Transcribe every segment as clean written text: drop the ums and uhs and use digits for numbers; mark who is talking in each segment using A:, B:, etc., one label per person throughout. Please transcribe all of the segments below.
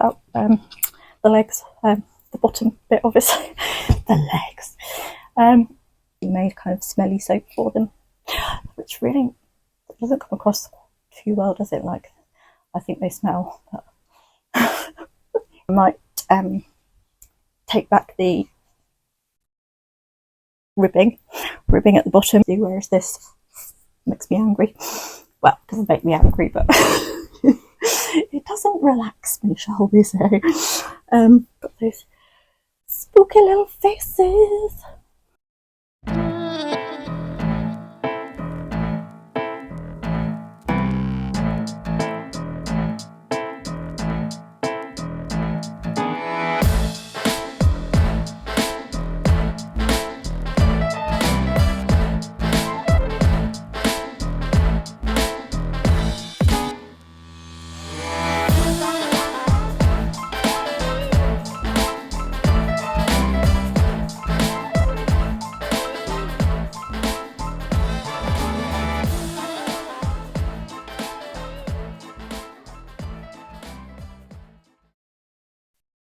A: about the legs, the bottom bit obviously, the legs. We made kind of smelly soap for them, which really doesn't come across too well, does it? Like, I think they smell, but I might take back the ribbing at the bottom. Where is this? Makes me angry. Well, it doesn't make me angry, but it doesn't relax me, shall we say. Got those spooky little faces.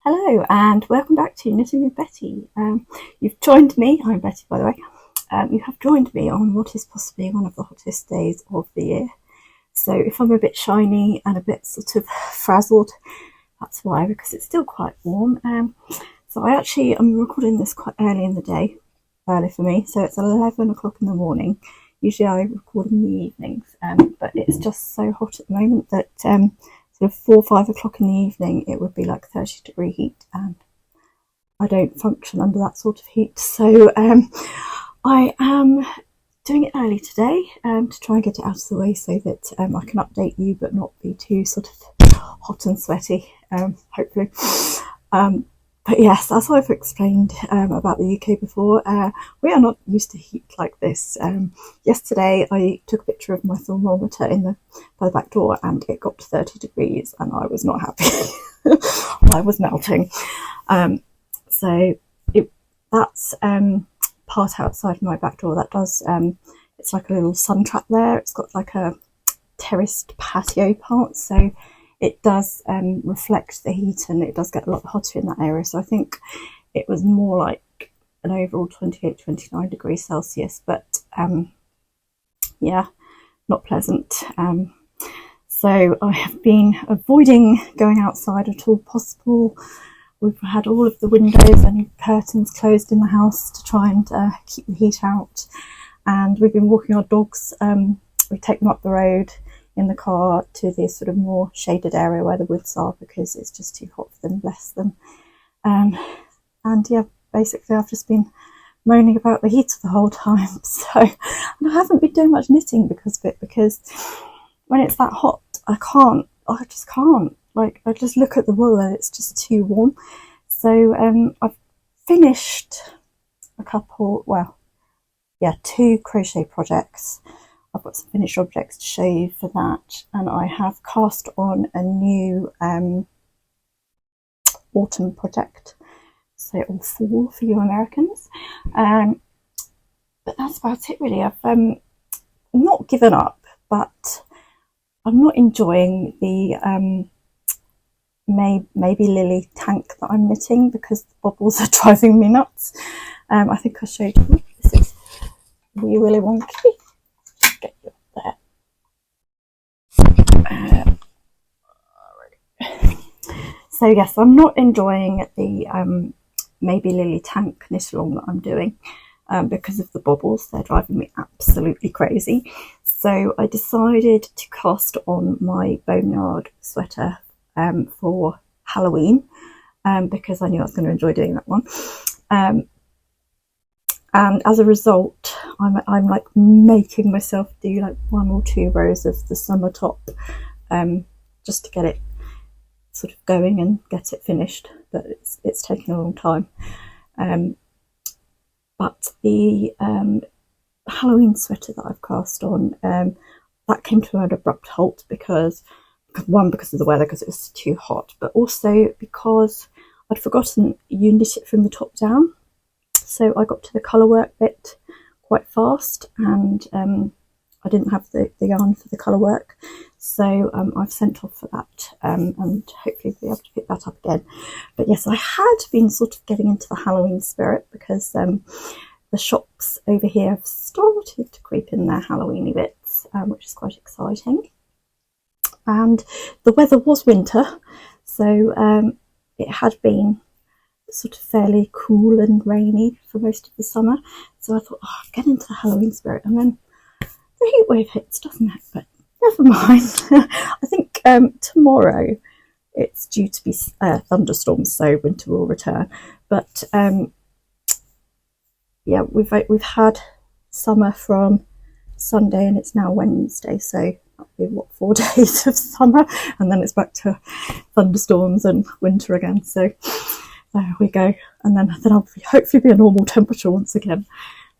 A: Hello and welcome back to Knitting with Betty. You've joined me, I'm Betty by the way, you have joined me on what is possibly one of the hottest days of the year. So if I'm a bit shiny and a bit sort of frazzled, that's why, because it's still quite warm. So I'm recording this quite early in the day, early for me, so it's 11 o'clock in the morning. Usually I record in the evenings, but it's just so hot at the moment that sort of 4 or 5 o'clock in the evening it would be like 30-degree heat, and I don't function under that sort of heat. So I am doing it early today to try and get it out of the way so that I can update you but not be too sort of hot and sweaty, hopefully. But yes, as I've explained about the UK before, we are not used to heat like this. Yesterday I took a picture of my thermometer by the back door and it got to 30 degrees and I was not happy. I was melting. So that's part outside my back door. That does, it's like a little sun trap there. It's got like a terraced patio part, so it does reflect the heat and it does get a lot hotter in that area. So I think it was more like an overall 28-29 degrees Celsius, but yeah, not pleasant. So I have been avoiding going outside at all possible. We've had all of the windows and curtains closed in the house to try and keep the heat out, and we've been walking our dogs. We take them up the road in the car to this sort of more shaded area where the woods are, because it's just too hot for them, bless them. And yeah, basically I've just been moaning about the heat the whole time. So, and I haven't been doing much knitting because of it, because when it's that hot I just can't, like, I just look at the wool and it's just too warm. So I've finished a couple, well yeah, 2 crochet projects. I've got some finished objects to show you for that, and I have cast on a new autumn project, so or fall for you Americans. But that's about it really. I've not given up, but I'm not enjoying the maybe Lilly tank that I'm knitting, because the bobbles are driving me nuts. I think I showed you, this is Wee Willy Wonky. Get you up there. So yes, I'm not enjoying the maybe Lilly tank knit along that I'm doing because of the bobbles. They're driving me absolutely crazy. So I decided to cast on my boneyard sweater for Halloween, because I knew I was going to enjoy doing that one. And as a result, I'm like making myself do like 1 or 2 rows of the summer top, just to get it sort of going and get it finished. But it's taking a long time. But the Halloween sweater that I've cast on, that came to an abrupt halt because of the weather, because it was too hot, but also because I'd forgotten you knit it from the top down. So I got to the colour work bit quite fast, and I didn't have the yarn for the colour work. So I've sent off for that, and hopefully be able to pick that up again. But yes, I had been sort of getting into the Halloween spirit because the shops over here have started to creep in their Halloweeny bits, which is quite exciting. And the weather was winter, so it had been sort of fairly cool and rainy for most of the summer. So I thought, oh, get into the Halloween spirit, and then the heat wave hits, doesn't it? But never mind. I think tomorrow it's due to be thunderstorms, so winter will return. But yeah, we've had summer from Sunday and it's now Wednesday, so that'll be what, 4 days of summer, and then it's back to thunderstorms and winter again. So there we go, and then I'll hopefully be a normal temperature once again.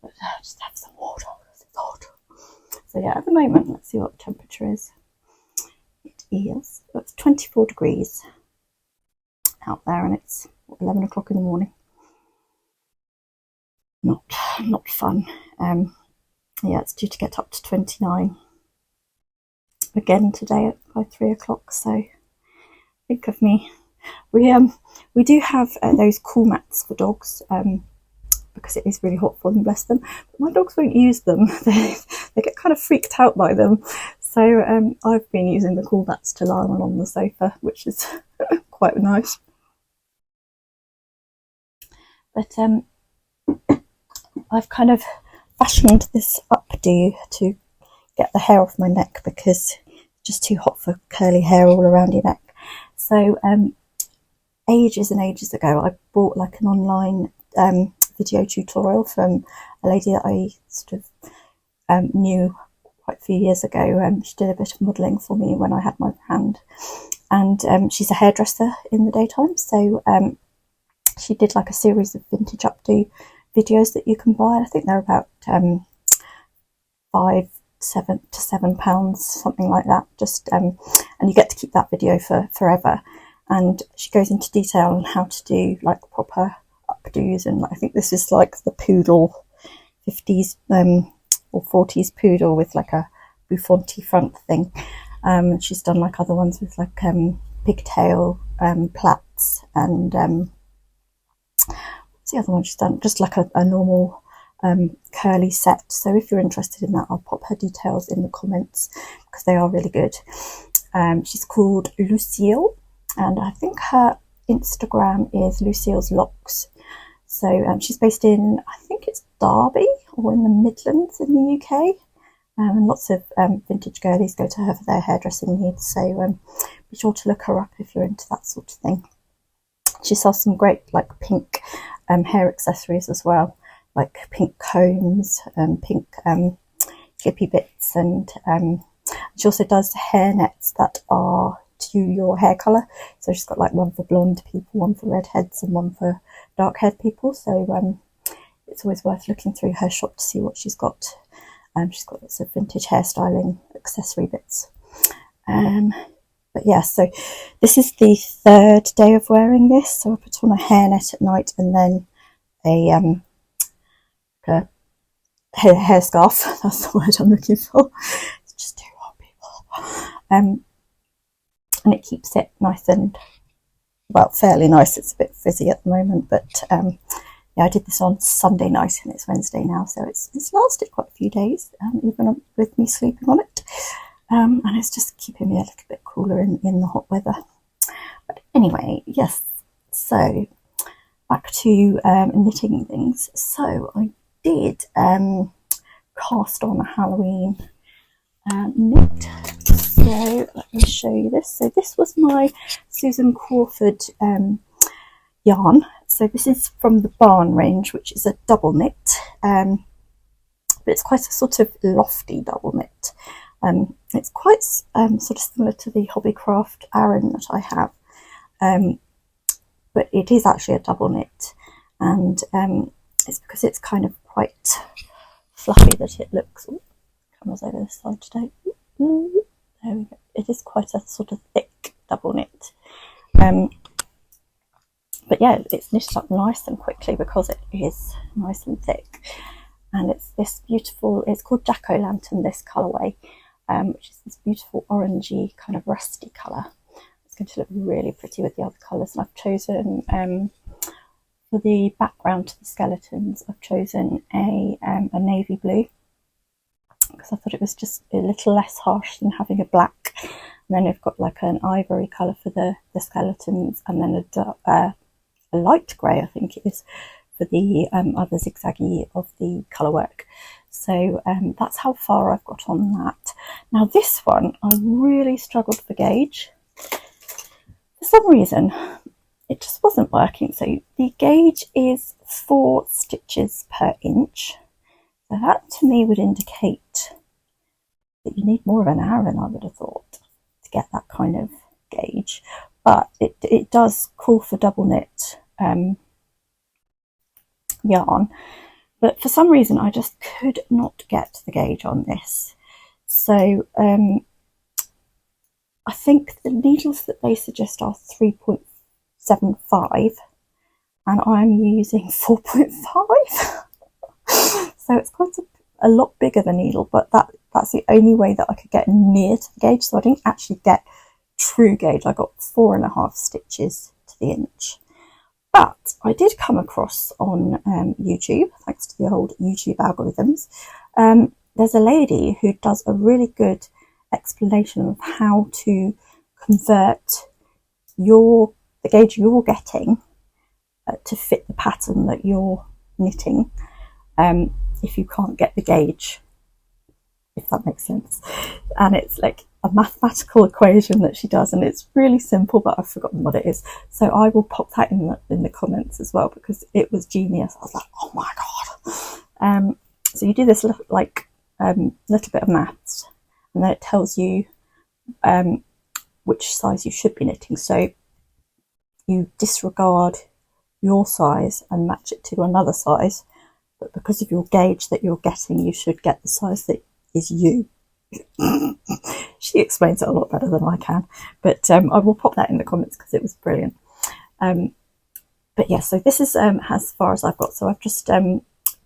A: But just have some water because it's hot. So yeah, at the moment, let's see what the temperature is. It is, it's 24 degrees out there, and it's 11 o'clock in the morning. Not fun. Yeah, it's due to get up to 29 again today by 3 o'clock. So think of me. We do have those cool mats for dogs, because it is really hot for them, bless them. But my dogs won't use them. They get kind of freaked out by them. So I've been using the cool mats to lie on the sofa, which is quite nice. But I've kind of fashioned this updo to get the hair off my neck because it's just too hot for curly hair all around your neck. So ages and ages ago, I bought like an online video tutorial from a lady that I sort of knew quite a few years ago. She did a bit of modelling for me when I had my hand, and she's a hairdresser in the daytime. So she did like a series of vintage updo videos that you can buy. I think they're about £7 to £7, something like that. Just and you get to keep that video for forever. And she goes into detail on how to do like proper updos, and I think this is like the poodle 50s or 40s poodle with like a bouffanty front thing. She's done like other ones with like pigtail plaits, and what's the other one she's done? Just like a normal curly set. So if you're interested in that, I'll pop her details in the comments because they are really good. She's called Lucille, and I think her Instagram is Lucille's Locks. So she's based in, I think it's Derby or in the Midlands in the UK. And lots of vintage girlies go to her for their hairdressing needs. So be sure to look her up if you're into that sort of thing. She sells some great like pink hair accessories as well, like pink combs, pink clippy bits, and she also does hair nets that are to your hair colour. So she's got like one for blonde people, one for redheads, and one for dark haired people. So it's always worth looking through her shop to see what she's got. She's got lots of vintage hairstyling accessory bits. But yeah, so this is the third day of wearing this. So I put on a hairnet at night and then a hair scarf. That's the word I'm looking for. It's just too hot, people. And it keeps it nice and, well, fairly nice. It's a bit frizzy at the moment, but yeah, I did this on Sunday night and it's Wednesday now, so it's lasted quite a few days, even with me sleeping on it. And it's just keeping me a little bit cooler in the hot weather. But anyway, yes, so back to knitting things. So I did cast on a Halloween knit. So let me show you this. So this was my Susan Crawford yarn. So this is from the Barn range, which is a double knit, but it's quite a sort of lofty double knit. It's quite sort of similar to the Hobbycraft Aran that I have, but it is actually a double knit, and it's because it's kind of quite fluffy that it looks. Ooh, camera's over this side today. There we go. It is quite a sort of thick double knit. But yeah, it's knitted up nice and quickly because it is nice and thick. And it's this beautiful, it's called Jack-O-Lantern, this colourway. which is this beautiful orangey kind of rusty colour. It's going to look really pretty with the other colours, and I've chosen for the background to the skeletons, I've chosen a navy blue, because I thought it was just a little less harsh than having a black. And then we've got like an ivory colour for the skeletons, and then a light grey, I think it is, for the other zigzaggy of the colour work. So that's how far I've got on that. Now this one, I really struggled for gauge. For some reason, it just wasn't working. So the gauge is 4 stitches per inch. So that to me would indicate that you need more of an Aran, I would have thought, to get that kind of gauge. But it does call for double knit yarn. But for some reason, I just could not get the gauge on this. So I think the needles that they suggest are 3.75, and I'm using 4.5. So it's quite a lot bigger the needle, but that's the only way that I could get near to the gauge. So I didn't actually get true gauge. I got 4.5 stitches to the inch. But I did come across on YouTube, thanks to the old YouTube algorithms, there's a lady who does a really good explanation of how to convert the gauge you're getting to fit the pattern that you're knitting, if you can't get the gauge, if that makes sense. And it's like a mathematical equation that she does, and it's really simple, but I've forgotten what it is. So I will pop that in the comments as well, because it was genius. I was like, oh my god. So you do this little bit of maths, and then it tells you which size you should be knitting. So you disregard your size and match it to another size, but because of your gauge that you're getting, you should get the size that is you. She explains it a lot better than I can, but I will pop that in the comments because it was brilliant. But yeah, so this is as far as I've got. So I've just done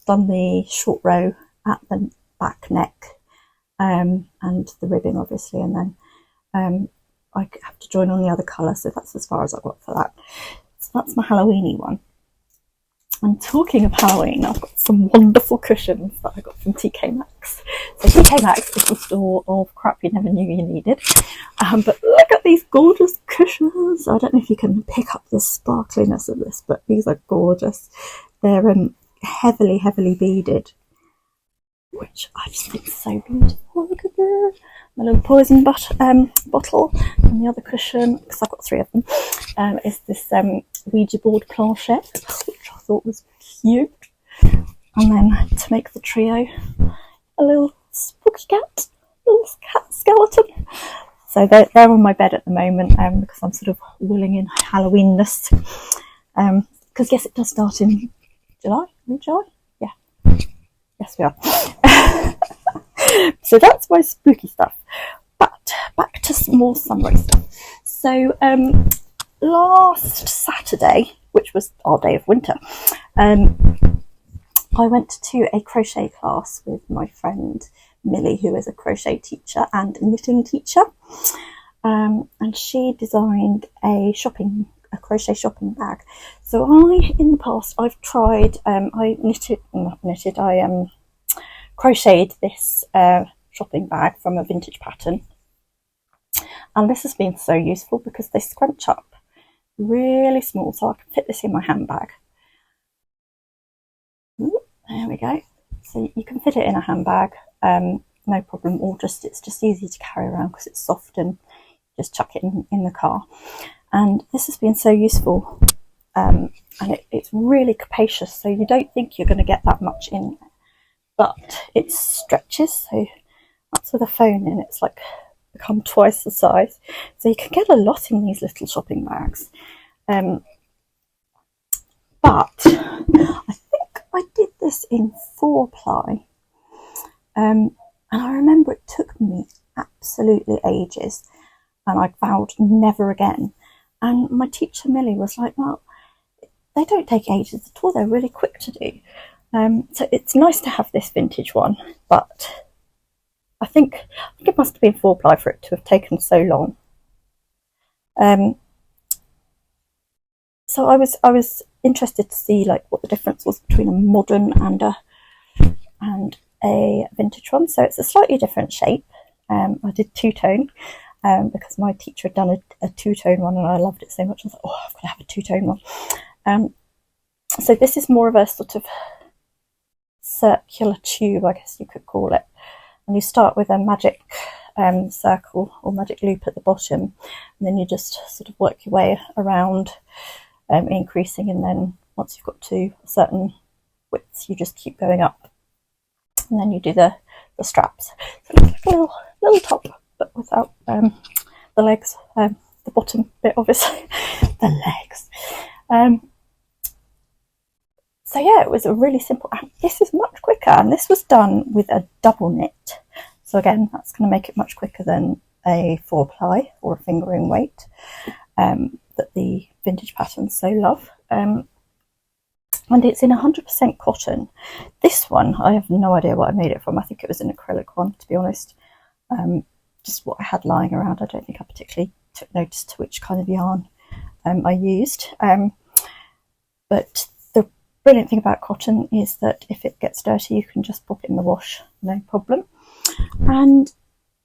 A: the short row at the back neck, and the ribbing obviously, and then I have to join on the other colour, so that's as far as I've got for that. So that's my Halloweeny one. And talking of Halloween, I've got some wonderful cushions that I got from TK Maxx. So TK Maxx is the store of crap you never knew you needed. But look at these gorgeous cushions. I don't know if you can pick up the sparkliness of this, but these are gorgeous. They're heavily, heavily beaded, which I just think is so beautiful. Look at this. My little poison bottle, and the other cushion, because I've got 3 of them, is this Ouija board planchette, which I thought was cute. And then to make the trio, a little spooky cat, little cat skeleton. So they're on my bed at the moment, because I'm sort of willing in Halloweenness. Because yes, it does start in July, mid-July. Yeah, yes we are. So that's my spooky stuff. But back to some more summery stuff. So last Saturday, which was our day of winter, I went to a crochet class with my friend Millie, who is a crochet teacher and a knitting teacher, and she designed a crochet shopping bag. So in the past I've tried, I crocheted this shopping bag from a vintage pattern, and this has been so useful because they scrunch up really small, so I can fit this in my handbag. There we go. So you can fit it in a handbag, no problem, or it's just easy to carry around because it's soft, and just chuck it in the car. And this has been so useful, and it's really capacious, so you don't think you're going to get that much in, but it stretches. So that's with a phone in, it's like become twice the size, so you can get a lot in these little shopping bags. But I think I did this in 4-ply, and I remember it took me absolutely ages, and I vowed never again. And my teacher Millie was like, well, they don't take ages at all, they're really quick to do. So it's nice to have this vintage one, but I think it must have been 4-ply for it to have taken so long. So I was interested to see like what the difference was between a modern and a vintage one. So it's a slightly different shape. I did two-tone because my teacher had done a two-tone one and I loved it so much. I was like, oh, I've got to have a two-tone one. So this is more of a sort of circular tube, I guess you could call it. And you start with a magic circle or magic loop at the bottom, and then you just sort of work your way around, increasing, and then once you've got to a certain width, you just keep going up, and then you do the straps. So it's like a little top, but without the legs, the bottom bit, obviously, the legs. So yeah, it was a really simple, and this is much quicker, and this was done with a double knit. So again, that's going to make it much quicker than a 4-ply or a fingering weight that the vintage patterns so love. And it's in 100% cotton. This one, I have no idea what I made it from. I think it was an acrylic one, to be honest. Just what I had lying around. I don't think I particularly took notice to which kind of yarn I used. But the brilliant thing about cotton is that if it gets dirty, you can just pop it in the wash, no problem. And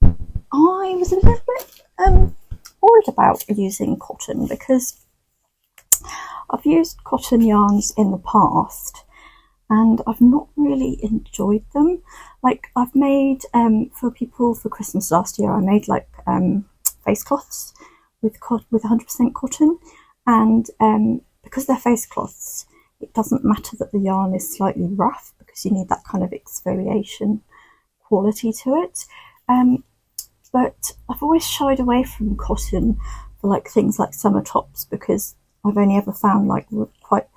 A: I was a little bit worried about using cotton because I've used cotton yarns in the past and I've not really enjoyed them. Like I've made for people for Christmas last year, I made like face cloths with 100% cotton, and because they're face cloths, it doesn't matter that the yarn is slightly rough because you need that kind of exfoliation quality to it. But I've always shied away from cotton for like things like summer tops because I've only ever found like quite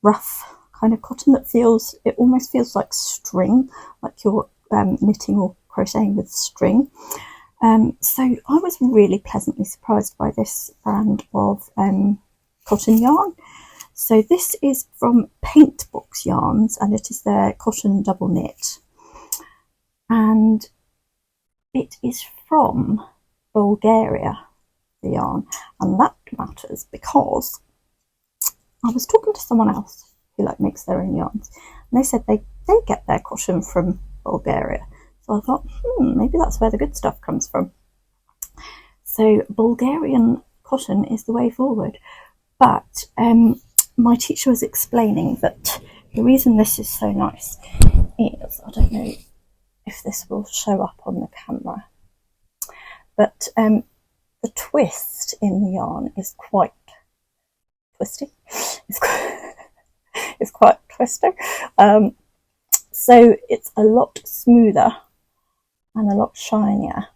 A: rough kind of cotton that it almost feels like string, like you're knitting or crocheting with string. So I was really pleasantly surprised by this brand of cotton yarn. So this is from Paint Box Yarns, and it is their cotton double knit, and it is from Bulgaria, the yarn, and that matters because I was talking to someone else who like makes their own yarns, and they said they get their cotton from Bulgaria. So I thought, maybe that's where the good stuff comes from. So Bulgarian cotton is the way forward. But my teacher was explaining that the reason this is so nice is, I don't know if this will show up on the camera, but the twist in the yarn is quite twisty. It's quite twisty. So it's a lot smoother and a lot shinier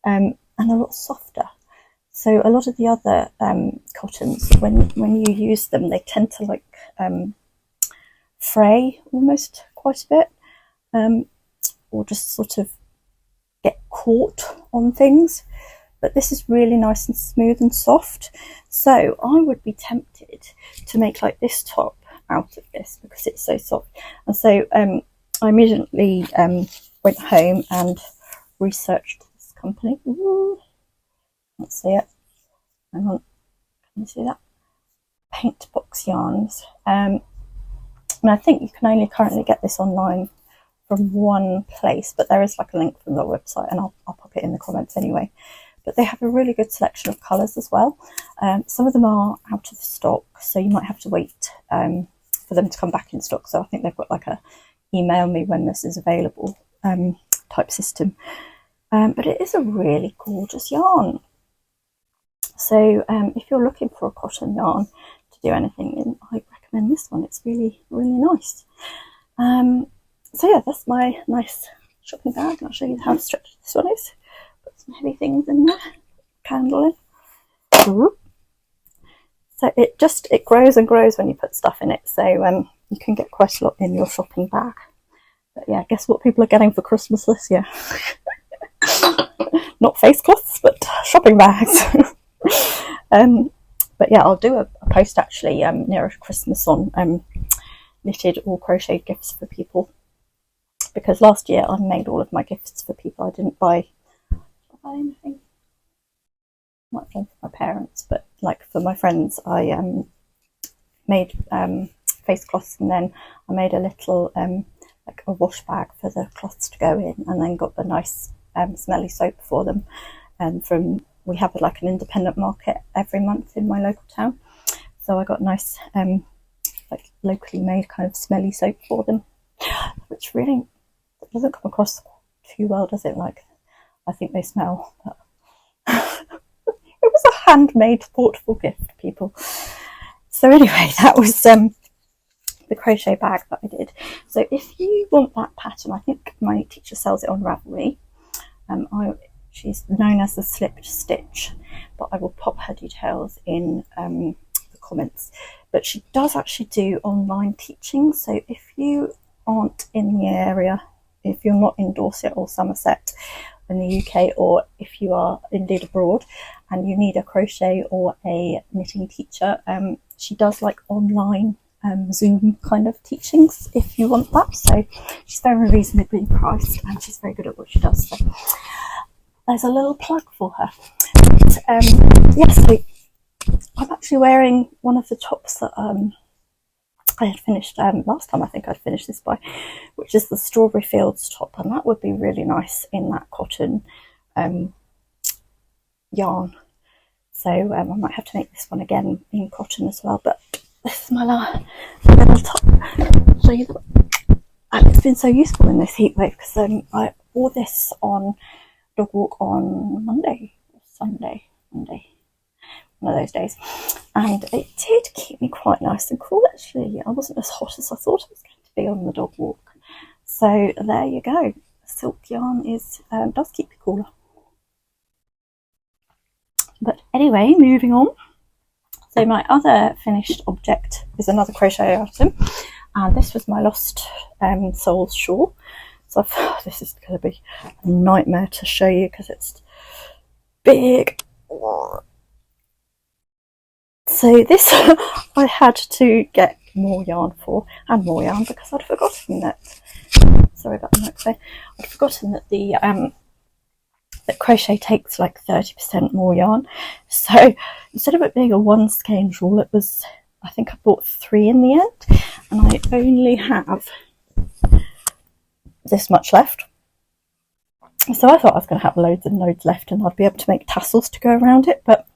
A: and a lot softer. So a lot of the other cottons, when you use them, they tend to like fray almost quite a bit, or just sort of get caught on things. But this is really nice and smooth and soft. So I would be tempted to make like this top out of this because it's so soft. And so I immediately went home and researched this company. Ooh, can't see it. Hang on, can you see that? Paint Box Yarns. And I think you can only currently get this online from one place, but there is like a link from their website, and I'll pop it in the comments anyway. But they have a really good selection of colours as well. Some of them are out of stock, so you might have to wait for them to come back in stock. So I think they've got like a email me when this is available type system. But it is a really gorgeous yarn. So if you're looking for a cotton yarn to do anything, I recommend this one. It's really, really nice. So yeah, that's my nice shopping bag. I'll show you how stretched this one is. Put some heavy things in there. Candle in. So it grows and grows when you put stuff in it. So you can get quite a lot in your shopping bag. But yeah, guess what people are getting for Christmas this year? Not face cloths, but shopping bags. But yeah, I'll do a post actually near Christmas on knitted or crocheted gifts for people, because last year I made all of my gifts for people. I didn't buy anything. Might have done for my parents, but like for my friends, I made face cloths, and then I made a little like a wash bag for the cloths to go in, and then got the nice smelly soap for them. And we have like an independent market every month in my local town, so I got nice like locally made kind of smelly soap for them, which really doesn't come across too well, does it? Like, I think they smell, but it was a handmade, thoughtful gift, people. So anyway, that was the crochet bag that I did. So if you want that pattern, I think my teacher sells it on Ravelry. She's known as the Slipped Stitch, but I will pop her details in the comments. But she does actually do online teaching, so if you aren't in the area, if you're not in Dorset or Somerset in the UK, or if you are indeed abroad and you need a crochet or a knitting teacher, she does like online Zoom kind of teachings if you want that. So she's very reasonably priced and she's very good at what she does. So there's a little plug for her. But, yes, so I'm actually wearing one of the tops that I had finished last time. I think I'd finished this by, which is the Strawberry Fields top, and that would be really nice in that cotton yarn. So I might have to make this one again in cotton as well. But this is my little top. So and it's been so useful in this heat wave, because I wore this on dog walk on Monday, one of those days, and it did keep me quite nice and cool. Actually, I wasn't as hot as I thought I was going to be on the dog walk. So there you go. Silk yarn does keep you cooler. But anyway, moving on. So my other finished object is another crochet item, and this was my Lost Souls shawl. So this is going to be a nightmare to show you because it's big. So this I had to get more yarn for, and more yarn, because I'd forgotten that. Sorry about the microphone. I'd forgotten that that crochet takes like 30% more yarn. So instead of it being a one skein shawl, it was, I think I bought 3 in the end, and I only have this much left. So I thought I was going to have loads and loads left, and I'd be able to make tassels to go around it, but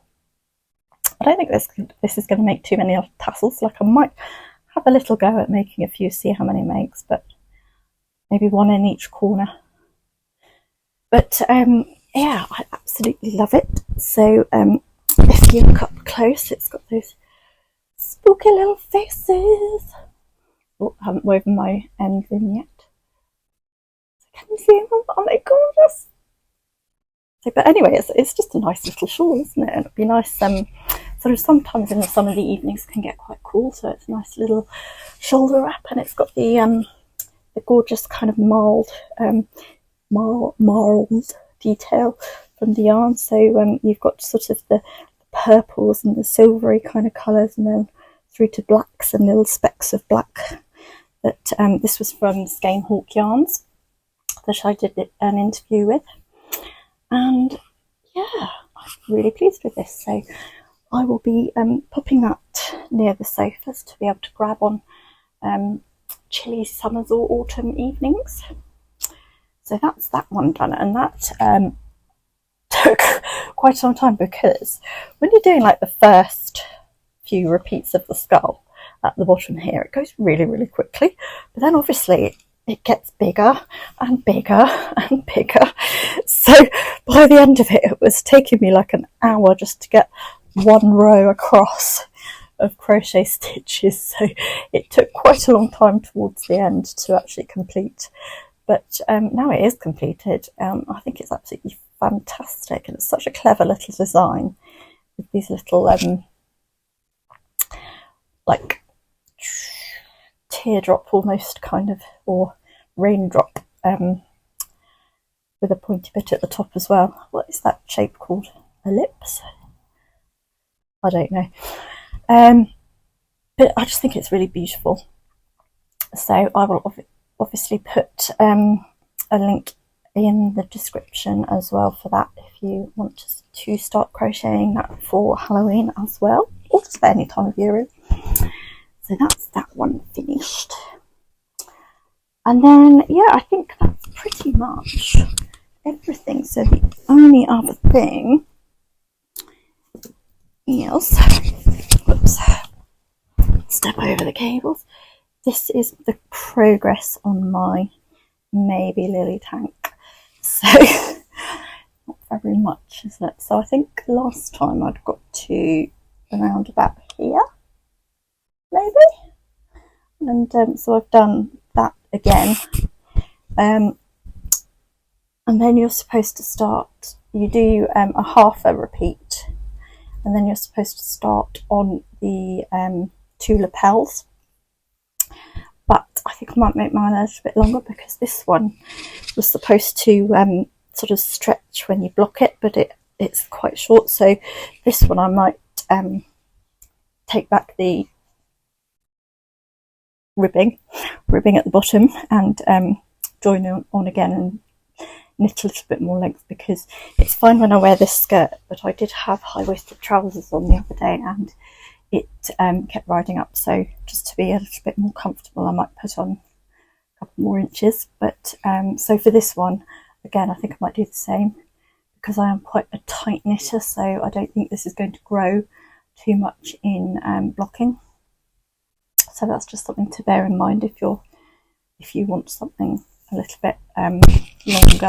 A: I don't think this is going to make too many tassels. Like, I might have a little go at making a few, see how many it makes, but maybe one in each corner. But yeah, I absolutely love it. So if you look up close, it's got those spooky little faces. Oh, I haven't woven my ends in yet. So can you see them? Aren't they gorgeous? So, but anyway, it's just a nice little shawl, isn't it? And it'd be nice, sort of sometimes in the summer the evenings can get quite cool, so it's a nice little shoulder wrap, and it's got the gorgeous kind of marled detail from the yarn. So you've got sort of the purples and the silvery kind of colours, and then through to blacks and little specks of black. That this was from Skein Hawk Yarns that I did an interview with, and yeah, I'm really pleased with this. So I will be popping that near the sofas to be able to grab on chilly summers or autumn evenings. So that's that one done, and that took quite some time, because when you're doing like the first few repeats of the skull at the bottom here, it goes really, really quickly, but then obviously it gets bigger and bigger and bigger. So by the end of it, it was taking me like an hour just to get one row across of crochet stitches. So it took quite a long time towards the end to actually complete. But now it is completed. I think it's absolutely fantastic, and it's such a clever little design with these little like teardrop almost kind of, or raindrop with a pointy bit at the top as well. What is that shape called? Ellipse? I don't know. But I just think it's really beautiful. So I will obviously put a link in the description as well for that if you want to start crocheting that for Halloween as well, or just for any time of year. So that's that one finished. And then, yeah, I think that's pretty much everything. So the only other thing is, whoops, step over the cables. This is the progress on my maybe Lilly tank. So not very much, is it? So I think last time I'd got to around about here, maybe. And so I've done that again. And then you're supposed to start, you do a half a repeat, and then you're supposed to start on the 2 lapels. But I think I might make mine a little bit longer because this one was supposed to sort of stretch when you block it, but it's quite short. So this one I might take back the ribbing at the bottom and join it on again and knit a little bit more length, because it's fine when I wear this skirt, but I did have high-waisted trousers on the other day and it kept riding up, so just to be a little bit more comfortable I might put on a couple more inches. But so for this one, again, I think I might do the same, because I am quite a tight knitter, so I don't think this is going to grow too much in blocking. So that's just something to bear in mind if you want something a little bit longer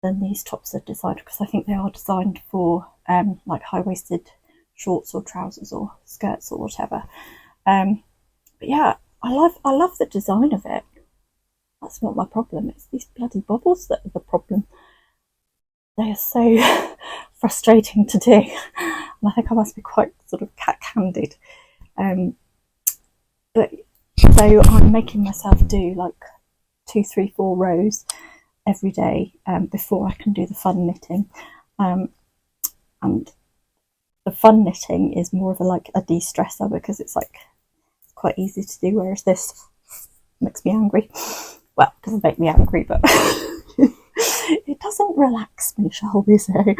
A: than these tops are designed, because I think they are designed for like high-waisted shorts or trousers or skirts or whatever. But yeah, I love the design of it. That's not my problem. It's these bloody bobbles that are the problem. They are so frustrating to do, and I think I must be quite sort of cat-handed. But so I'm making myself do like 2, 3, 4 rows every day before I can do the fun knitting. And the fun knitting is more of a de-stressor, because it's like quite easy to do, whereas this makes me angry. Well, it doesn't make me angry, but it doesn't relax me, shall we say.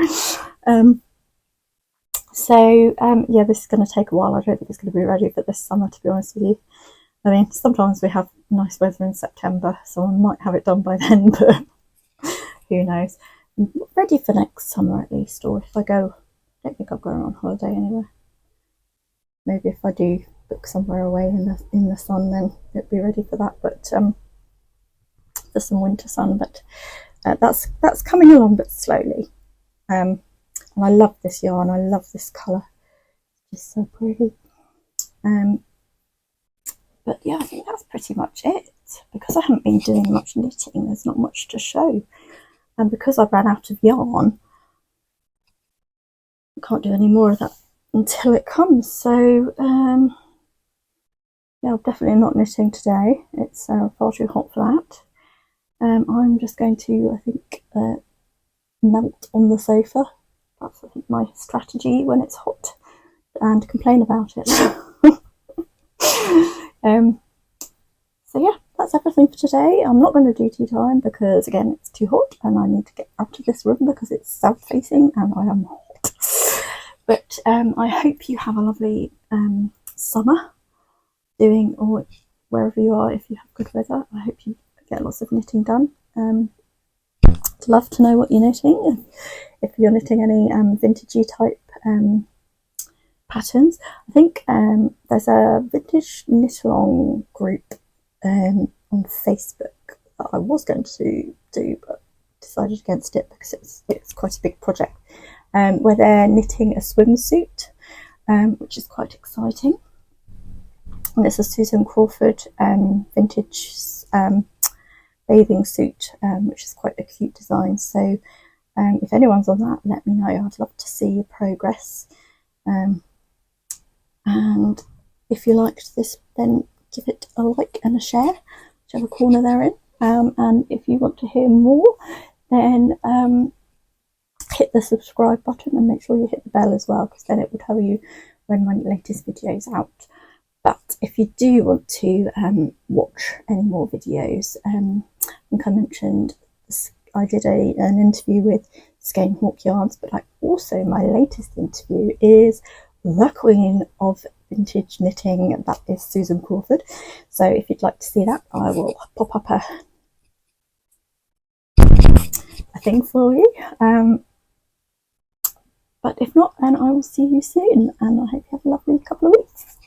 A: Yeah, this is going to take a while. I don't think it's going to be ready for this summer, to be honest with you. I mean, sometimes we have nice weather in September, so I might have it done by then, but who knows. I'm ready for next summer at least, or if I go, I don't think I'm going on holiday anywhere. Maybe if I do book somewhere away in the sun, then it'll be ready for that. But for some winter sun, but that's coming along, but slowly. And I love this yarn. I love this colour. It's just so pretty. But yeah, I think that's pretty much it. Because I haven't been doing much knitting, there's not much to show. And because I ran out of yarn, I can't do any more of that until it comes. So yeah, I'm definitely not knitting today. It's far too hot for that. I'm just going to, I think, melt on the sofa. That's, I think, my strategy when it's hot, and complain about it. So yeah, that's everything for today. I'm not going to do tea time because, again, it's too hot and I need to get out of this room because it's south facing and I am hot. But I hope you have a lovely summer doing, or wherever you are, if you have good weather. I hope you get lots of knitting done. I'd love to know what you're knitting. If you're knitting any vintagey type patterns. I think there's a vintage knit along group on Facebook that I was going to do, but decided against it because it's quite a big project, where they're knitting a swimsuit, which is quite exciting. And it's a Susan Crawford vintage bathing suit, which is quite a cute design. So if anyone's on that, let me know. I'd love to see your progress. And if you liked this, then give it a like and a share, whichever corner they're in. And if you want to hear more, then hit the subscribe button and make sure you hit the bell as well, because then it will tell you when my latest video is out. But if you do want to watch any more videos, like I mentioned, I did an interview with Skein Hawk Yarns, but also my latest interview is the queen of vintage knitting, that is Susan Crawford. So if you'd like to see that, I will pop up a thing for you. But if not, then I will see you soon, and I hope you have a lovely couple of weeks.